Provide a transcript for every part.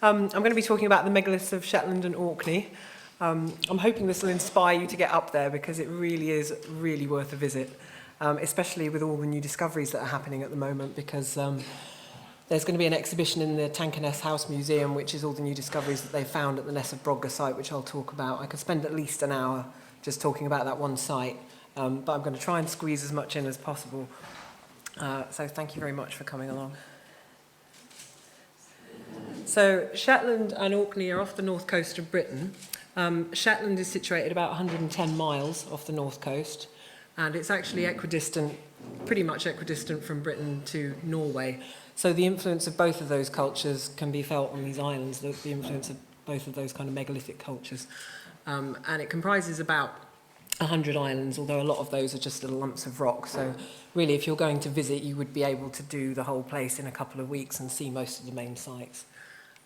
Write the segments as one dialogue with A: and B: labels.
A: I'm going to be talking about the megaliths of Shetland and Orkney. I'm hoping this will inspire you to get up there because it really is really worth a visit, especially with all the new discoveries that are happening at the moment, because there's going to be an exhibition in the Tankernes House Museum, which is all the new discoveries that they found at the Ring of Brodgar site, which I'll talk about. I could spend at least an hour just talking about that one site, but I'm going to try and squeeze as much in as possible. So thank you very much for coming along. So Shetland and Orkney are off the north coast of Britain. Shetland is situated about 110 miles off the north coast, and it's actually equidistant, pretty much equidistant from Britain to Norway. So the influence of both of those cultures can be felt on these islands, the influence of both of those kind of megalithic cultures. And it comprises about 100 islands, although a lot of those are just little lumps of rock. So really, if you're going to visit, you would be able to do the whole place in a couple of weeks and see most of the main sites.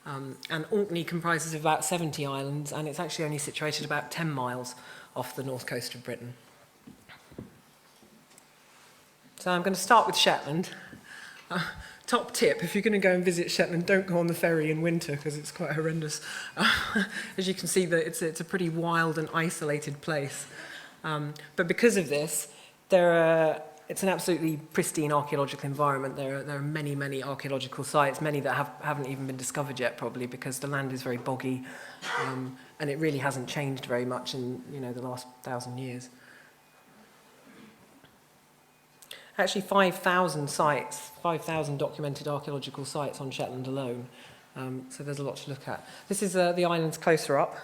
A: And Orkney comprises of about 70 islands, and it's actually only situated about 10 miles off the north coast of Britain. So I'm going to start with Shetland. Top tip, if you're going to go and visit Shetland, don't go on the ferry in winter because it's quite horrendous. As you can see, it's a pretty wild and isolated place. But because of this, it's an absolutely pristine archaeological environment. There are many, many archaeological sites, many that haven't even been discovered yet, probably because the land is very boggy, and it really hasn't changed very much in the last 1,000 years. Actually, 5,000 sites, 5,000 documented archaeological sites on Shetland alone. So there's a lot to look at. This is the islands closer up.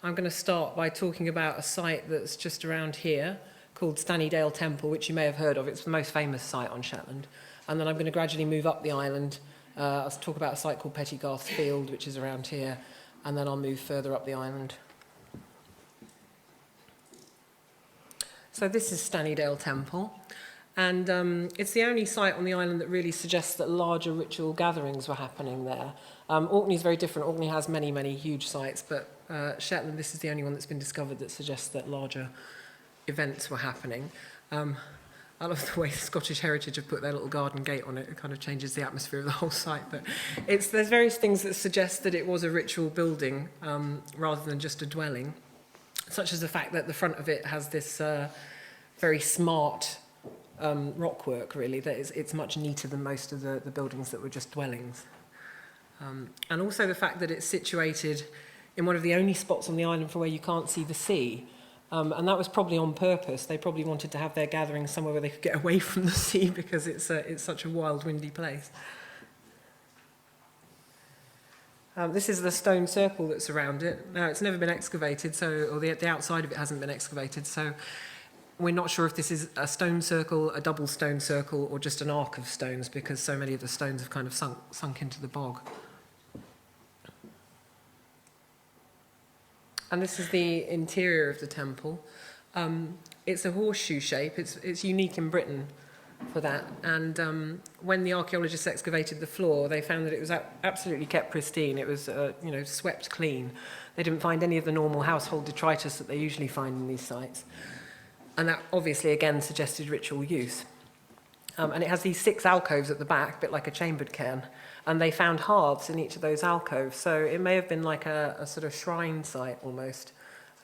A: I'm going to start by talking about a site that's just around here, called Staneydale Temple, which you may have heard of. It's the most famous site on Shetland. And then I'm going to gradually move up the island. I'll talk about a site called Pettygarth Field, which is around here, and then I'll move further up the island. So this is Staneydale Temple, and it's the only site on the island that really suggests that larger ritual gatherings were happening there. Orkney is very different. Orkney has many, many huge sites, but Shetland, this is the only one that's been discovered that suggests that larger events were happening. I love the way Scottish Heritage have put their little garden gate on it. It kind of changes the atmosphere of the whole site. But there's various things that suggest that it was a ritual building rather than just a dwelling, such as the fact that the front of it has this very smart rockwork, really. That it's much neater than most of the buildings that were just dwellings. And also the fact that it's situated in one of the only spots on the island for where you can't see the sea. And that was probably on purpose. They probably wanted to have their gatherings somewhere where they could get away from the sea because it's such a wild, windy place. This is the stone circle that's around it. Now, it's never been excavated, or the outside of it hasn't been excavated, so we're not sure if this is a stone circle, a double stone circle, or just an arc of stones, because so many of the stones have kind of sunk into the bog. And this is the interior of the temple. It's a horseshoe shape. It's unique in Britain for that. And when the archaeologists excavated the floor, they found that it was absolutely kept pristine. It was, swept clean. They didn't find any of the normal household detritus that they usually find in these sites. And that obviously, again, suggested ritual use. And it has these 6 alcoves at the back, a bit like a chambered cairn. And they found hearths in each of those alcoves. So it may have been like a sort of shrine site almost.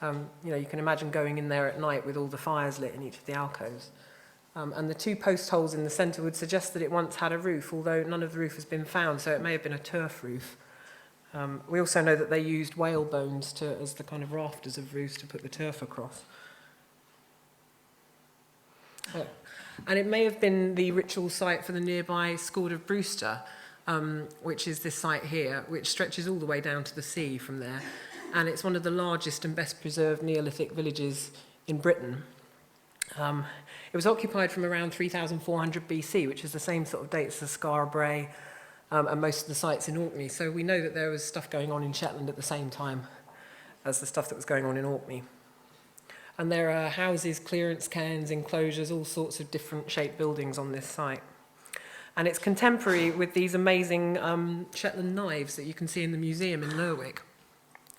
A: You can imagine going in there at night with all the fires lit in each of the alcoves. And the 2 post holes in the centre would suggest that it once had a roof, although none of the roof has been found, so it may have been a turf roof. We also know that they used whale bones as the kind of rafters of roofs to put the turf across. And it may have been the ritual site for the nearby Skara of Brewster, which is this site here, which stretches all the way down to the sea from there. And it's one of the largest and best preserved Neolithic villages in Britain. It was occupied from around 3,400 BC, which is the same sort of dates as Skara Brae and most of the sites in Orkney. So we know that there was stuff going on in Shetland at the same time as the stuff that was going on in Orkney. And there are houses, clearance cairns, enclosures, all sorts of different shaped buildings on this site. And it's contemporary with these amazing Shetland knives that you can see in the museum in Lerwick.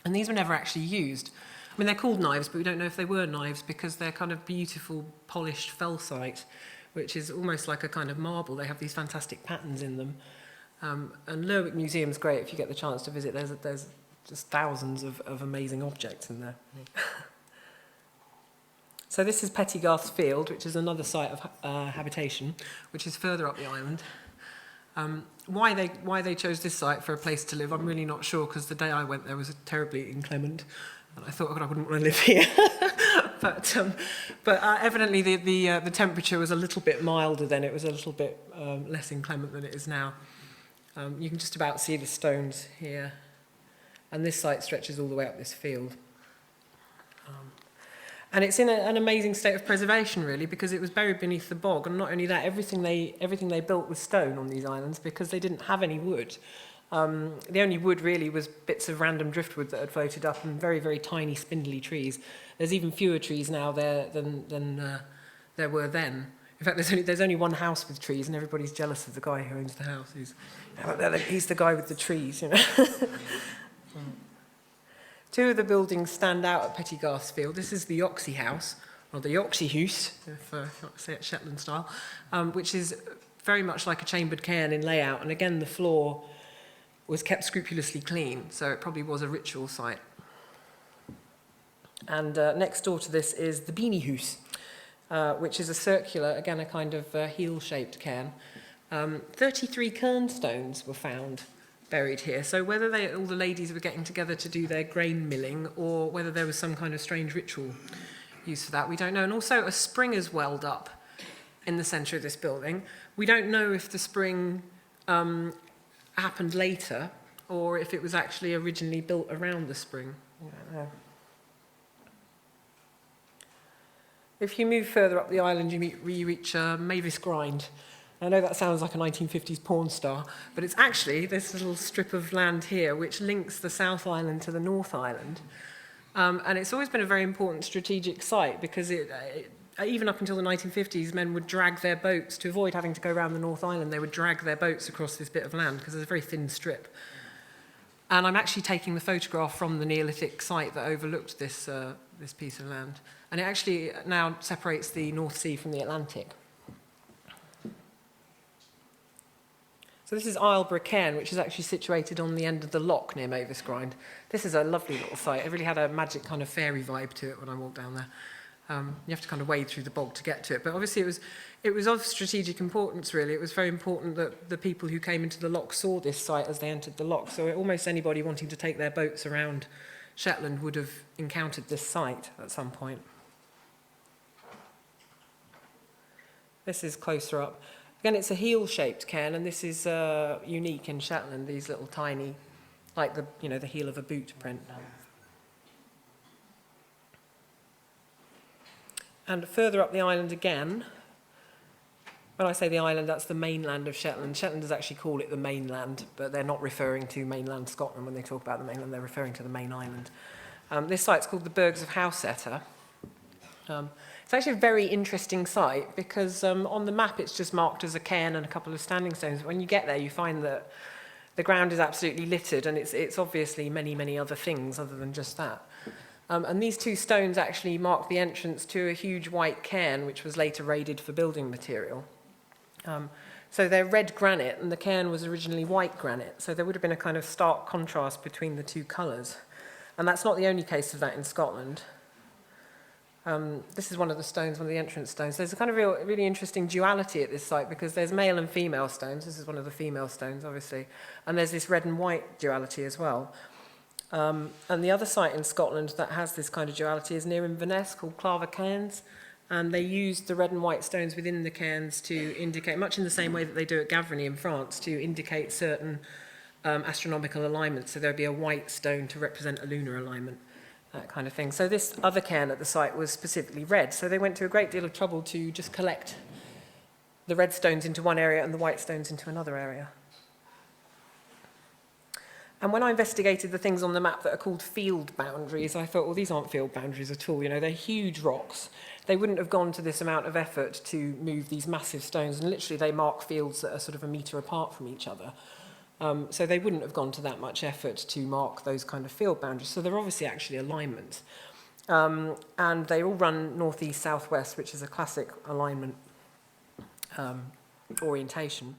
A: And these were never actually used. I mean, they're called knives, but we don't know if they were knives because they're kind of beautiful, polished felsite, which is almost like a kind of marble. They have these fantastic patterns in them. And Lerwick Museum's great if you get the chance to visit. There's just thousands of amazing objects in there. So this is Pettygarth's Field, which is another site of habitation, which is further up the island. Why they chose this site for a place to live, I'm really not sure, because the day I went there was terribly inclement, and I thought, God, I wouldn't want to live here. but evidently the temperature was a little bit milder then. It was a little bit less inclement than it is now. You can just about see the stones here, and this site stretches all the way up this field. And it's in an amazing state of preservation, really, because it was buried beneath the bog. And not only that, everything they built was stone on these islands because they didn't have any wood. The only wood, really, was bits of random driftwood that had floated up and very, very tiny, spindly trees. There's even fewer trees now there than there were then. In fact, there's only one house with trees, and everybody's jealous of the guy who owns the house. He's the guy with the trees, you know. Two of the buildings stand out at Pettygarth's Field. This is the Oxy House, or the Oxy House, if you want to say it Shetland style, which is very much like a chambered cairn in layout. And again, the floor was kept scrupulously clean, so it probably was a ritual site. And next door to this is the Beanie House, which is a circular, again, a kind of heel-shaped cairn. 33 kernstones were found buried here. So whether all the ladies were getting together to do their grain milling or whether there was some kind of strange ritual use for that, we don't know. And also a spring has welled up in the centre of this building. We don't know if the spring happened later or if it was actually originally built around the spring. We don't know. If you move further up the island, you reach Mavis Grind. I know that sounds like a 1950s porn star, but it's actually this little strip of land here which links the South Island to the North Island. And it's always been a very important strategic site because even up until the 1950s, men would drag their boats to avoid having to go around the North Island. They would drag their boats across this bit of land because there's a very thin strip. And I'm actually taking the photograph from the Neolithic site that overlooked this piece of land. And it actually now separates the North Sea from the Atlantic. So this is Bracken, which is actually situated on the end of the loch near Mavis Grind. This is a lovely little site. It really had a magic kind of fairy vibe to it when I walked down there. You have to kind of wade through the bog to get to it. But obviously it was of strategic importance, really. It was very important that the people who came into the loch saw this site as they entered the loch. So almost anybody wanting to take their boats around Shetland would have encountered this site at some point. This is closer up. Again, it's a heel-shaped cairn, and this is unique in Shetland, these little tiny, like the heel of a boot print. And further up the island again, when I say the island, that's the mainland of Shetland. Shetlanders actually call it the mainland, but they're not referring to mainland Scotland when they talk about the mainland, they're referring to the main island. This site's called the Bergs of House. It's actually a very interesting site because on the map it's just marked as a cairn and a couple of standing stones. When you get there, you find that the ground is absolutely littered, and it's obviously many, many other things other than just that. And these two stones actually mark the entrance to a huge white cairn, which was later raided for building material. So they're red granite, and the cairn was originally white granite. So there would have been a kind of stark contrast between the two colours. And that's not the only case of that in Scotland. This is one of the stones, one of the entrance stones. There's a kind of really interesting duality at this site because there's male and female stones. This is one of the female stones, obviously. And there's this red and white duality as well. And the other site in Scotland that has this kind of duality is near Inverness, called Clava Cairns. And they used the red and white stones within the cairns to indicate, much in the same way that they do at Gavrony in France, to indicate certain astronomical alignments. So there'd be a white stone to represent a lunar alignment. That kind of thing. So this other cairn at the site was specifically red. So they went to a great deal of trouble to just collect the red stones into one area and the white stones into another area. And when I investigated the things on the map that are called field boundaries, I thought, well, these aren't field boundaries at all. They're huge rocks. They wouldn't have gone to this amount of effort to move these massive stones. And literally they mark fields that are sort of a metre apart from each other. So they wouldn't have gone to that much effort to mark those kind of field boundaries. So they're obviously actually alignments. And they all run northeast, southwest, which is a classic alignment orientation.